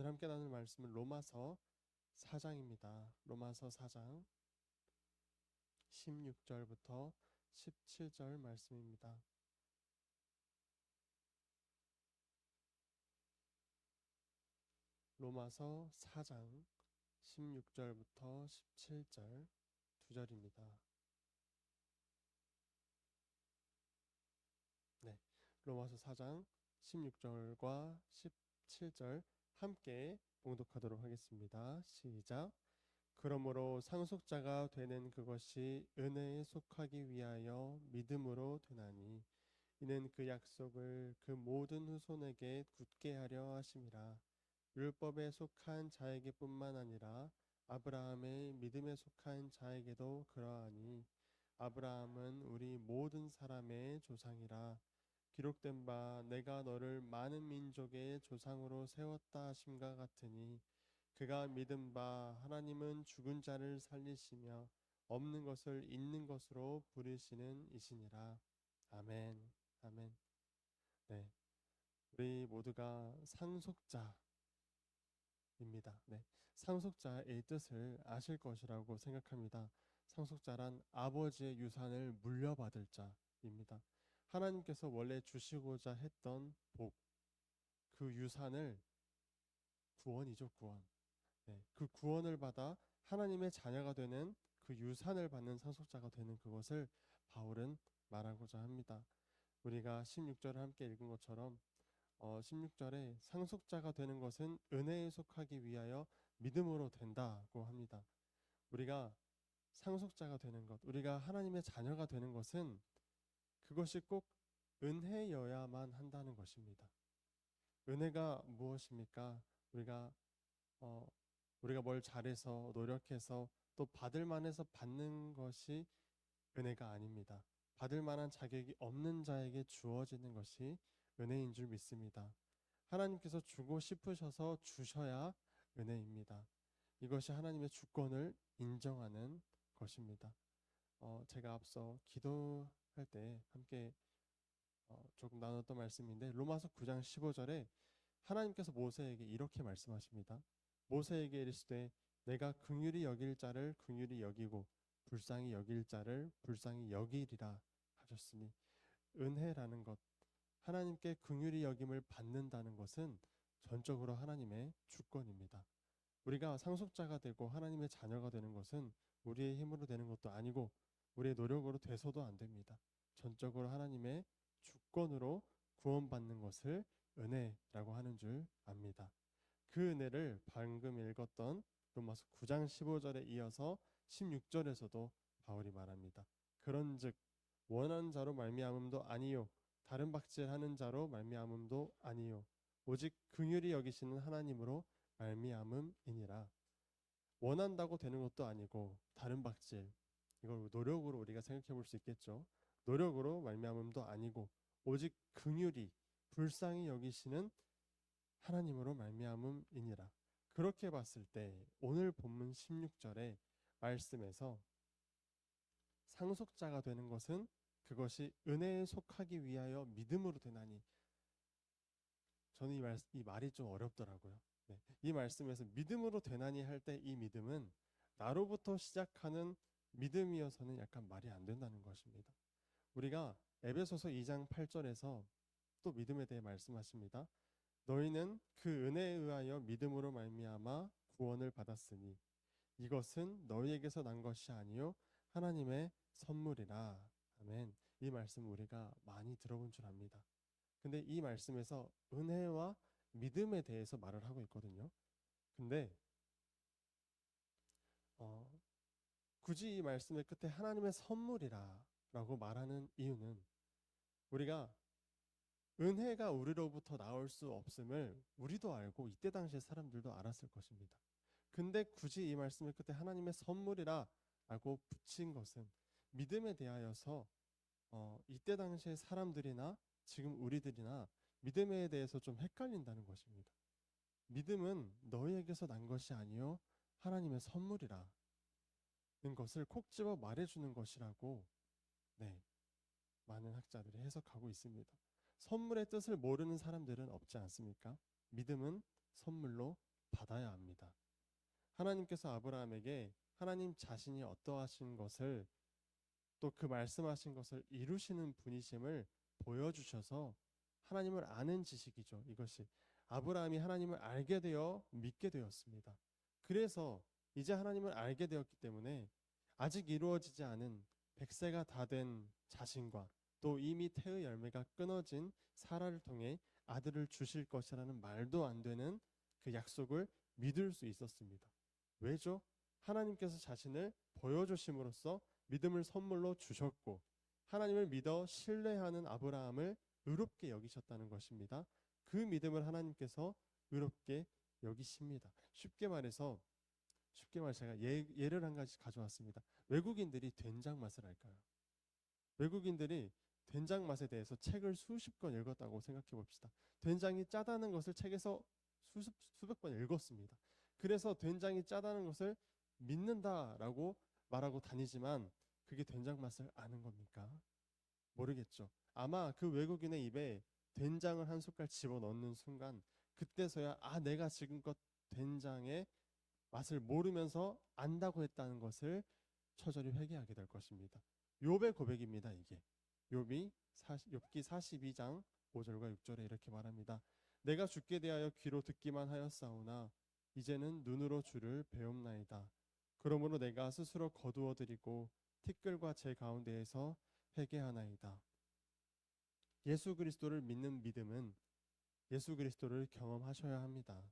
오늘 함께 나눌 말씀은 로마서 4장입니다. 로마서 4장 16절부터 17절 말씀입니다. 로마서 4장 16절부터 17절 두 절입니다. 네, 로마서 4장 16절과 17절 함께 봉독하도록 하겠습니다. 시작. 그러므로 상속자가 되는 그것이 은혜에 속하기 위하여 믿음으로 되나니 이는 그 약속을 그 모든 후손에게 굳게 하려 하심이라. 율법에 속한 자에게뿐만 아니라 아브라함의 믿음에 속한 자에게도 그러하니 아브라함은 우리 모든 사람의 조상이라. 기록된 바 내가 너를 많은 민족의 조상으로 세웠다 하심과 같으니 그가 믿은 바 하나님은 죽은 자를 살리시며 없는 것을 있는 것으로 부르시는 이시니라. 아멘. 아멘. 네. 우리 모두가 상속자입니다. 네. 상속자의 뜻을 아실 것이라고 생각합니다. 상속자란 아버지의 유산을 물려받을 자입니다. 하나님께서 원래 주시고자 했던 복, 그 유산을 구원이죠, 구원. 네. 그 구원을 받아 하나님의 자녀가 되는 그 유산을 받는 상속자가 되는 그것을 바울은 말하고자 합니다. 우리가 16절을 함께 읽은 것처럼 16절에 상속자가 되는 것은 은혜에 속하기 위하여 믿음으로 된다고 합니다. 우리가 상속자가 되는 것, 우리가 하나님의 자녀가 되는 것은 그것이 꼭 은혜여야만 한다는 것입니다. 은혜가 무엇입니까? 어, 우리가 뭘 잘해서 노력해서 또 받을 만해서 받는 것이 은혜가 아닙니다. 받을 만한 자격이 없는 자에게 주어지는 것이 은혜인 줄 믿습니다. 하나님께서 주고 싶으셔서 주셔야 은혜입니다. 이것이 하나님의 주권을 인정하는 것입니다. 제가 앞서 기도할 때 함께 조금 나눴던 말씀인데 로마서 9장 15절에 하나님께서 모세에게 이렇게 말씀하십니다. 모세에게 이르시되 내가 긍휼히 여길 자를 긍휼히 여기고 불쌍히 여길 자를 불쌍히 여기리라 하셨으니 은혜라는 것, 하나님께 긍휼히 여김을 받는다는 것은 전적으로 하나님의 주권입니다. 우리가 상속자가 되고 하나님의 자녀가 되는 것은 우리의 힘으로 되는 것도 아니고 우리의 노력으로 돼서도 안 됩니다. 전적으로 하나님의 주권으로 구원받는 것을 은혜라고 하는 줄 압니다. 그 은혜를 방금 읽었던 로마서 9장 15절에 이어서 16절에서도 바울이 말합니다. 그런즉 원하는 자로 말미암음도 아니요 다른 박질하는 자로 말미암음도 아니요 오직 긍휼히 여기시는 하나님으로 말미암음이니라. 원한다고 되는 것도 아니고 다른 박질, 이걸 노력으로 우리가 생각해 볼 수 있겠죠. 노력으로 말미암음도 아니고 오직 긍휼히 불쌍히 여기시는 하나님으로 말미암음이니라. 그렇게 봤을 때 오늘 본문 16절의 말씀에서 상속자가 되는 것은 그것이 은혜에 속하기 위하여 믿음으로 되나니, 저는 이 말이 좀 어렵더라고요. 네. 이 말씀에서 믿음으로 되나니 할 때 이 믿음은 나로부터 시작하는 믿음이어서는 약간 말이 안 된다는 것입니다. 우리가 에베소서 2장 8절에서 또 믿음에 대해 말씀하십니다. 너희는 그 은혜에 의하여 믿음으로 말미암아 구원을 받았으니 이것은 너희에게서 난 것이 아니요 하나님의 선물이라. 아멘. 이 말씀 우리가 많이 들어본 줄 압니다. 근데 이 말씀에서 은혜와 믿음에 대해서 말을 하고 있거든요. 근데 굳이 이 말씀의 끝에 하나님의 선물이라 라고 말하는 이유는 우리가 은혜가 우리로부터 나올 수 없음을 우리도 알고 이때 당시의 사람들도 알았을 것입니다. 근데 굳이 이 말씀의 끝에 하나님의 선물이라 라고 붙인 것은 믿음에 대하여서 이때 당시의 사람들이나 지금 우리들이나 믿음에 대해서 좀 헷갈린다는 것입니다. 믿음은 너희에게서 난 것이 아니요 하나님의 선물이라는 것을 콕 집어 말해주는 것이라고 네, 많은 학자들이 해석하고 있습니다. 선물의 뜻을 모르는 사람들은 없지 않습니까? 믿음은 선물로 받아야 합니다. 하나님께서 아브라함에게 하나님 자신이 어떠하신 것을, 또 그 말씀하신 것을 이루시는 분이심을 보여주셔서, 하나님을 아는 지식이죠. 이것이 아브라함이 하나님을 알게 되어 믿게 되었습니다. 그래서 이제 하나님을 알게 되었기 때문에 아직 이루어지지 않은 100세가 다 된 자신과 또 이미 태의 열매가 끊어진 사라를 통해 아들을 주실 것이라는 말도 안 되는 그 약속을 믿을 수 있었습니다. 왜죠? 하나님께서 자신을 보여주심으로써 믿음을 선물로 주셨고, 하나님을 믿어 신뢰하는 아브라함을 의롭게 여기셨다는 것입니다. 그 믿음을 하나님께서 의롭게 여기십니다. 쉽게 말해서 제가 예를 한 가지 가져왔습니다. 외국인들이 된장 맛을 알까요? 외국인들이 된장 맛에 대해서 책을 수십 권 읽었다고 생각해 봅시다. 된장이 짜다는 것을 책에서 수백 번 읽었습니다. 그래서 된장이 짜다는 것을 믿는다라고 말하고 다니지만 그게 된장 맛을 아는 겁니까? 모르겠죠. 아마 그 외국인의 입에 된장을 한 숟갈 집어넣는 순간 그때서야 내가 지금껏 된장의 맛을 모르면서 안다고 했다는 것을 처절히 회개하게 될 것입니다. 욥의 고백입니다. 이게 욥기 42장 5절과 6절에 이렇게 말합니다. 내가 주께 대하여 귀로 듣기만 하였사오나 이제는 눈으로 주를 배움나이다. 그러므로 내가 스스로 거두어 드리고 티끌과 제 가운데에서 회개하나이다. 예수 그리스도를 믿는 믿음은 예수 그리스도를 경험하셔야 합니다.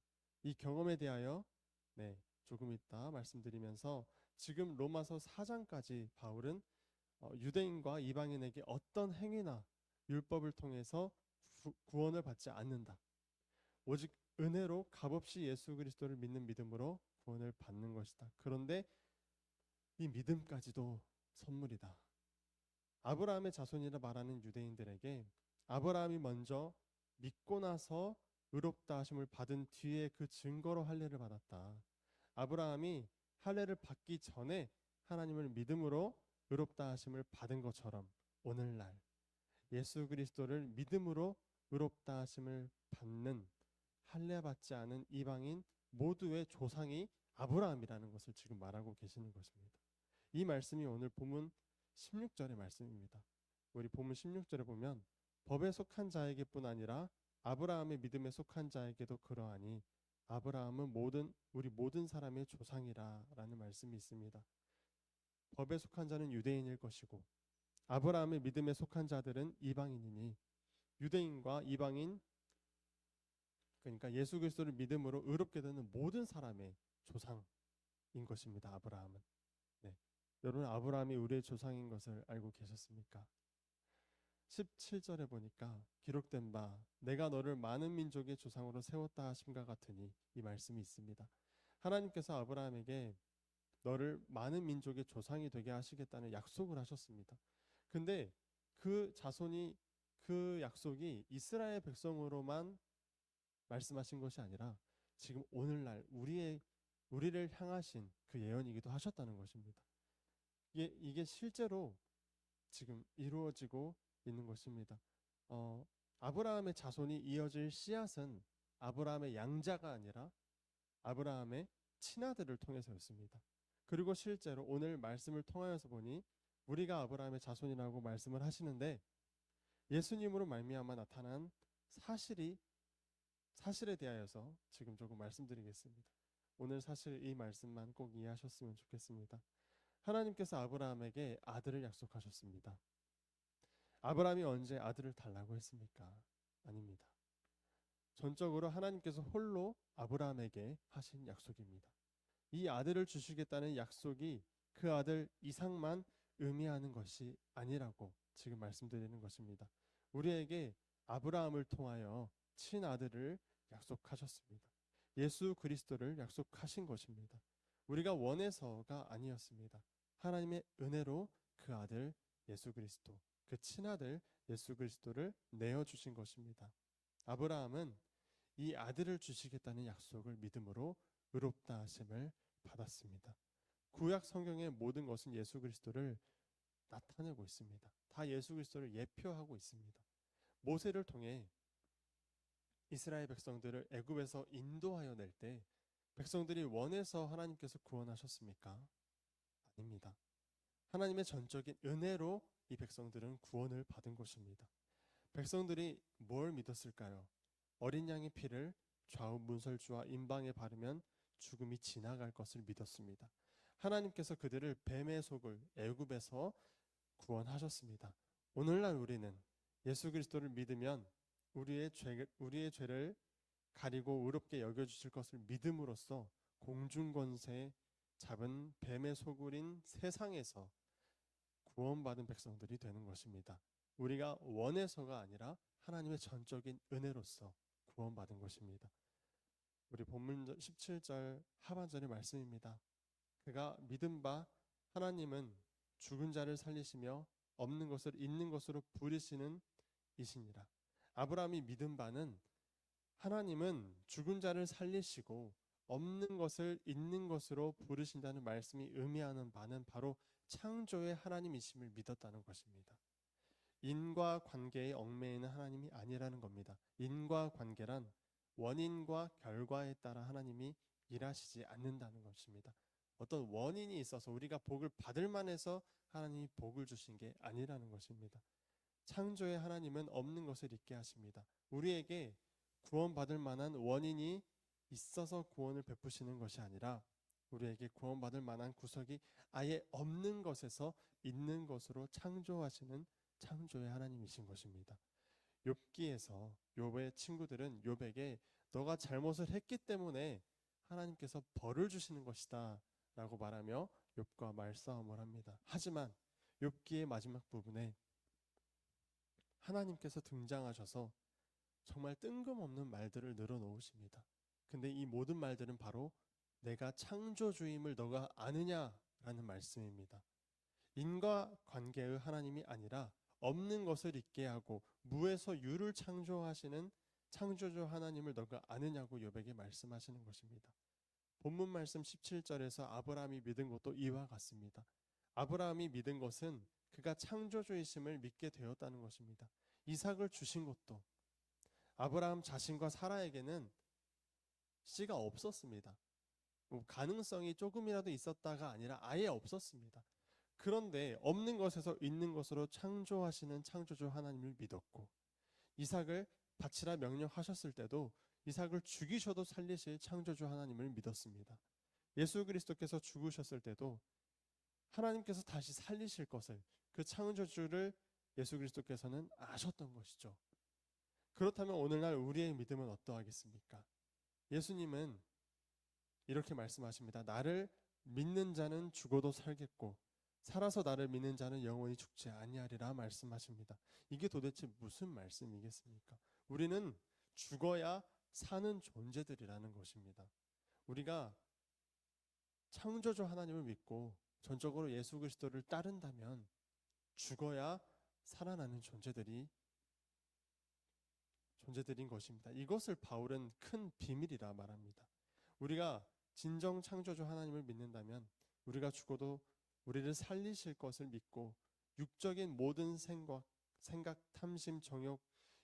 이 경험에 대하여 조금 이따 말씀드리면서, 지금 로마서 4장까지 바울은 유대인과 이방인에게 어떤 행위나 율법을 통해서 구원을 받지 않는다. 오직 은혜로 값없이 예수 그리스도를 믿는 믿음으로 구원을 받는 것이다. 그런데 이 믿음까지도 선물이다. 아브라함의 자손이라 말하는 유대인들에게 아브라함이 먼저 믿고 나서 의롭다 하심을 받은 뒤에 그 증거로 할례를 받았다. 아브라함이 할례를 받기 전에 하나님을 믿음으로 의롭다 하심을 받은 것처럼 오늘날 예수 그리스도를 믿음으로 의롭다 하심을 받는 할례 받지 않은 이방인 모두의 조상이 아브라함이라는 것을 지금 말하고 계시는 것입니다. 이 말씀이 오늘 본문 16절의 말씀입니다. 우리 본문 16절에 보면 법에 속한 자에게뿐 아니라 아브라함의 믿음에 속한 자에게도 그러하니 아브라함은 우리 모든 사람의 조상이라라는 말씀이 있습니다. 법에 속한 자는 유대인일 것이고 아브라함의 믿음에 속한 자들은 이방인이니 유대인과 이방인, 그러니까 예수 그리스도를 믿음으로 의롭게 되는 모든 사람의 조상인 것입니다. 아브라함은. 여러분, 아브라함이 우리의 조상인 것을 알고 계셨습니까? 17절에 보니까 기록된 바 내가 너를 많은 민족의 조상으로 세웠다 하심과 같으니, 이 말씀이 있습니다. 하나님께서 아브라함에게 너를 많은 민족의 조상이 되게 하시겠다는 약속을 하셨습니다. 근데 그 약속이 이스라엘 백성으로만 말씀하신 것이 아니라 지금 오늘날 우리를 향하신 그 예언이기도 하셨다는 것입니다. 이게 실제로 지금 이루어지고 있는 것입니다. 아브라함의 자손이 이어질 씨앗은 아브라함의 양자가 아니라 아브라함의 친아들을 통해서였습니다. 그리고 실제로 오늘 말씀을 통하여서 보니 우리가 아브라함의 자손이라고 말씀을 하시는데, 예수님으로 말미암아 나타난 사실에 대하여서 지금 조금 말씀드리겠습니다. 오늘 사실 이 말씀만 꼭 이해하셨으면 좋겠습니다. 하나님께서 아브라함에게 아들을 약속하셨습니다. 아브라함이 언제 아들을 달라고 했습니까? 아닙니다. 전적으로 하나님께서 홀로 아브라함에게 하신 약속입니다. 이 아들을 주시겠다는 약속이 그 아들 이상만 의미하는 것이 아니라고 지금 말씀드리는 것입니다. 우리에게 아브라함을 통하여 친아들을 약속하셨습니다. 예수 그리스도를 약속하신 것입니다. 우리가 원해서가 아니었습니다. 하나님의 은혜로 그 아들 예수 그리스도, 그 친아들 예수 그리스도를 내어주신 것입니다. 아브라함은 이 아들을 주시겠다는 약속을 믿음으로 의롭다 하심을 받았습니다. 구약 성경의 모든 것은 예수 그리스도를 나타내고 있습니다. 다 예수 그리스도를 예표하고 있습니다. 모세를 통해 이스라엘 백성들을 애굽에서 인도하여 낼 때 백성들이 원해서 하나님께서 구원하셨습니까? 아닙니다. 하나님의 전적인 은혜로 이 백성들은 구원을 받은 것입니다. 백성들이 뭘 믿었을까요? 어린 양의 피를 좌우 문설주와 임방에 바르면 죽음이 지나갈 것을 믿었습니다. 하나님께서 그들을 뱀의 속을 애굽에서 구원하셨습니다. 오늘날 우리는 예수 그리스도를 믿으면 우리의 죄를 가리고 의롭게 여겨주실 것을 믿음으로써 공중권세 잡은 뱀의 소굴인 세상에서 구원받은 백성들이 되는 것입니다. 우리가 원해서가 아니라 하나님의 전적인 은혜로서 구원받은 것입니다. 우리 본문 17절 하반절의 말씀입니다. 그가 믿은 바 하나님은 죽은 자를 살리시며 없는 것을 있는 것으로 부르시는 이시니라. 아브라함이 믿은 바는 하나님은 죽은 자를 살리시고 없는 것을 있는 것으로 부르신다는 말씀이 의미하는 바는 바로 창조의 하나님이심을 믿었다는 것입니다. 인과 관계에 얽매이는 하나님이 아니라는 겁니다. 인과 관계란 원인과 결과에 따라 하나님이 일하시지 않는다는 것입니다. 어떤 원인이 있어서 우리가 복을 받을 만해서 하나님이 복을 주신 게 아니라는 것입니다. 창조의 하나님은 없는 것을 있게 하십니다. 우리에게 구원받을 만한 원인이 있어서 구원을 베푸시는 것이 아니라 우리에게 구원받을 만한 구석이 아예 없는 것에서 있는 것으로 창조하시는 창조의 하나님이신 것입니다. 욥기에서 욥의 친구들은 욥에게 너가 잘못을 했기 때문에 하나님께서 벌을 주시는 것이다 라고 말하며 욥과 말싸움을 합니다. 하지만 욥기의 마지막 부분에 하나님께서 등장하셔서 정말 뜬금없는 말들을 늘어놓으십니다. 근데 이 모든 말들은 바로 내가 창조주임을 너가 아느냐라는 말씀입니다. 인과관계의 하나님이 아니라 없는 것을 있게 하고 무에서 유를 창조하시는 창조주 하나님을 너가 아느냐고 욥에게 말씀하시는 것입니다. 본문 말씀 17절에서 아브라함이 믿은 것도 이와 같습니다. 아브라함이 믿은 것은 그가 창조주이심을 믿게 되었다는 것입니다. 이삭을 주신 것도 아브라함 자신과 사라에게는 씨가 없었습니다. 가능성이 조금이라도 있었다가 아니라 아예 없었습니다. 그런데 없는 것에서 있는 것으로 창조하시는 창조주 하나님을 믿었고 이삭을 바치라 명령하셨을 때도 이삭을 죽이셔도 살리실 창조주 하나님을 믿었습니다. 예수 그리스도께서 죽으셨을 때도 하나님께서 다시 살리실 것을 그 창조주를 예수 그리스도께서는 아셨던 것이죠. 그렇다면 오늘날 우리의 믿음은 어떠하겠습니까? 예수님은 이렇게 말씀하십니다. 나를 믿는 자는 죽어도 살겠고 살아서 나를 믿는 자는 영원히 죽지 아니하리라 말씀하십니다. 이게 도대체 무슨 말씀이겠습니까? 우리는 죽어야 사는 존재들이라는 것입니다. 우리가 창조주 하나님을 믿고 전적으로 예수 그리스도를 따른다면 죽어야 살아나는 존재들인 것입니다. 이것을 바울은 큰 비밀이라 말합니다. 우리가 진정 창조주 하나님을 믿는다면 우리가 죽어도 우리를 살리실 것을 믿고 육적인 모든 생각, 탐심, 정욕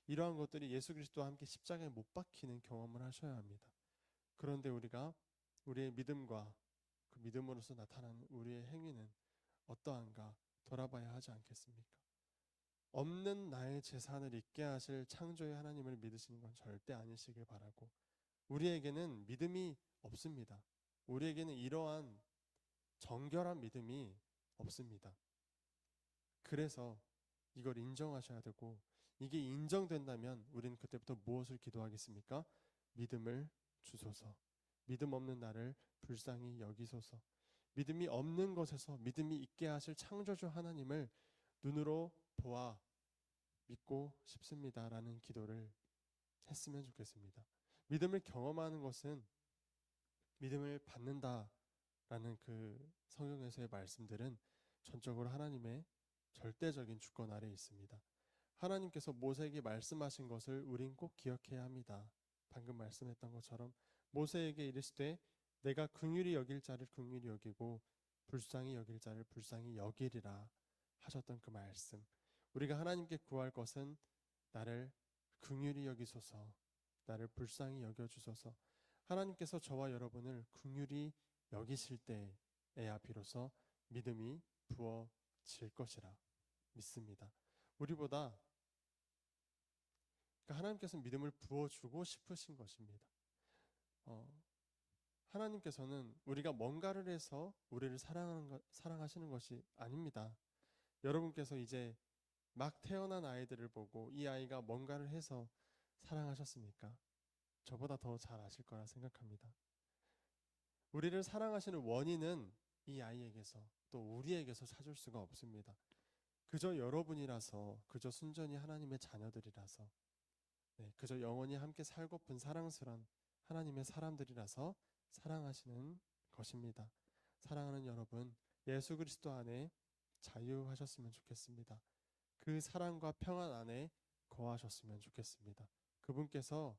이러한 것들이 예수 그리스도와 함께 십자가에 못 박히는 경험을 하셔야 합니다. 그런데 우리가 우리의 믿음과 그 믿음으로서 나타나는 우리의 행위는 어떠한가 돌아봐야 하지 않겠습니까? 없는 나의 재산을 있게 하실 창조의 하나님을 믿으시는 건 절대 아니시길 바라고 우리에게는 믿음이 없습니다. 우리에게는 이러한 정결한 믿음이 없습니다. 그래서 이걸 인정하셔야 되고 이게 인정된다면 우리는 그때부터 무엇을 기도하겠습니까? 믿음을 주소서. 믿음 없는 나를 불쌍히 여기소서. 믿음이 없는 것에서 믿음이 있게 하실 창조주 하나님을 눈으로 보아 믿고 싶습니다라는 기도를 했으면 좋겠습니다. 믿음을 경험하는 것은 믿음을 받는다라는 그 성경에서의 말씀들은 전적으로 하나님의 절대적인 주권 아래에 있습니다. 하나님께서 모세에게 말씀하신 것을 우린 꼭 기억해야 합니다. 방금 말씀했던 것처럼 모세에게 이르시되 내가 긍휼히 여길 자를 긍휼히 여기고 불쌍히 여길 자를 불쌍히 여기리라 하셨던 그 말씀. 우리가 하나님께 구할 것은 나를 긍휼히 여기소서, 나를 불쌍히 여겨주소서, 하나님께서 저와 여러분을 긍휼히 여기실 때에야 비로소 믿음이 부어질 것이라 믿습니다. 우리보다 그러니까 하나님께서는 믿음을 부어주고 싶으신 것입니다. 하나님께서는 우리가 뭔가를 해서 우리를 사랑하시는 것이 아닙니다. 여러분께서 이제 막 태어난 아이들을 보고 이 아이가 뭔가를 해서 사랑하셨습니까? 저보다 더 잘 아실 거라 생각합니다. 우리를 사랑하시는 원인은 이 아이에게서 또 우리에게서 찾을 수가 없습니다. 그저 여러분이라서, 그저 순전히 하나님의 자녀들이라서, 그저 영원히 함께 살고픈 사랑스런 하나님의 사람들이라서 사랑하시는 것입니다. 사랑하는 여러분, 예수 그리스도 안에 자유하셨으면 좋겠습니다. 그 사랑과 평안 안에 거하셨으면 좋겠습니다. 그분께서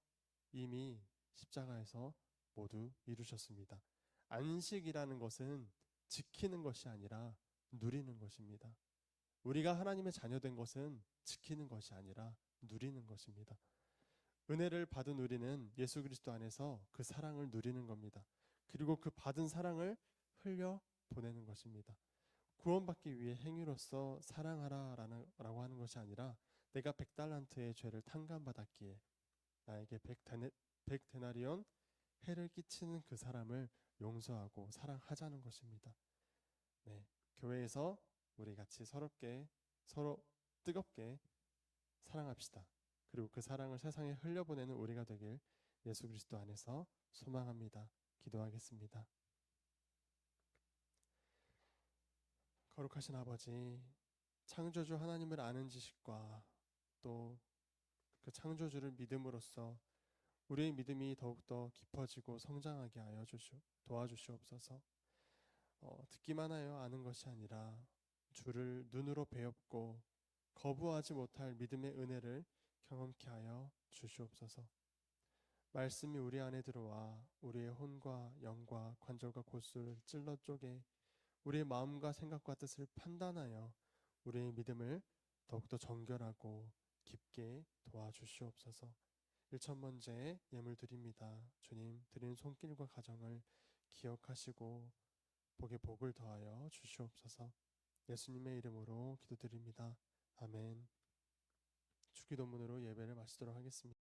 이미 십자가에서 모두 이루셨습니다. 안식이라는 것은 지키는 것이 아니라 누리는 것입니다. 우리가 하나님의 자녀된 것은 지키는 것이 아니라 누리는 것입니다. 은혜를 받은 우리는 예수 그리스도 안에서 그 사랑을 누리는 겁니다. 그리고 그 받은 사랑을 흘려 보내는 것입니다. 구원받기 위해 행위로서 사랑하라라고 하는 것이 아니라 내가 100달란트의 죄를 탕감받았기에 나에게 100데나리온 해를 끼치는 그 사람을 용서하고 사랑하자는 것입니다. 교회에서 우리 같이 서로 뜨겁게 사랑합시다. 그리고 그 사랑을 세상에 흘려보내는 우리가 되길 예수 그리스도 안에서 소망합니다. 기도하겠습니다. 거룩하신 아버지, 창조주 하나님을 아는 지식과 또 그 창조주를 믿음으로써 우리의 믿음이 더욱더 깊어지고 성장하게 하여 도와주시옵소서. 듣기만 하여 아는 것이 아니라 주를 눈으로 배웠고 거부하지 못할 믿음의 은혜를 경험케 하여 주시옵소서. 말씀이 우리 안에 들어와 우리의 혼과 영과 관절과 골수를 찔러 쪼개 우리의 마음과 생각과 뜻을 판단하여 우리의 믿음을 더욱더 정결하고 깊게 도와주시옵소서. 1,000번째 예물 드립니다. 주님, 드리는 손길과 가정을 기억하시고 복에 복을 더하여 주시옵소서. 예수님의 이름으로 기도드립니다. 아멘. 주기도문으로 예배를 마치도록 하겠습니다.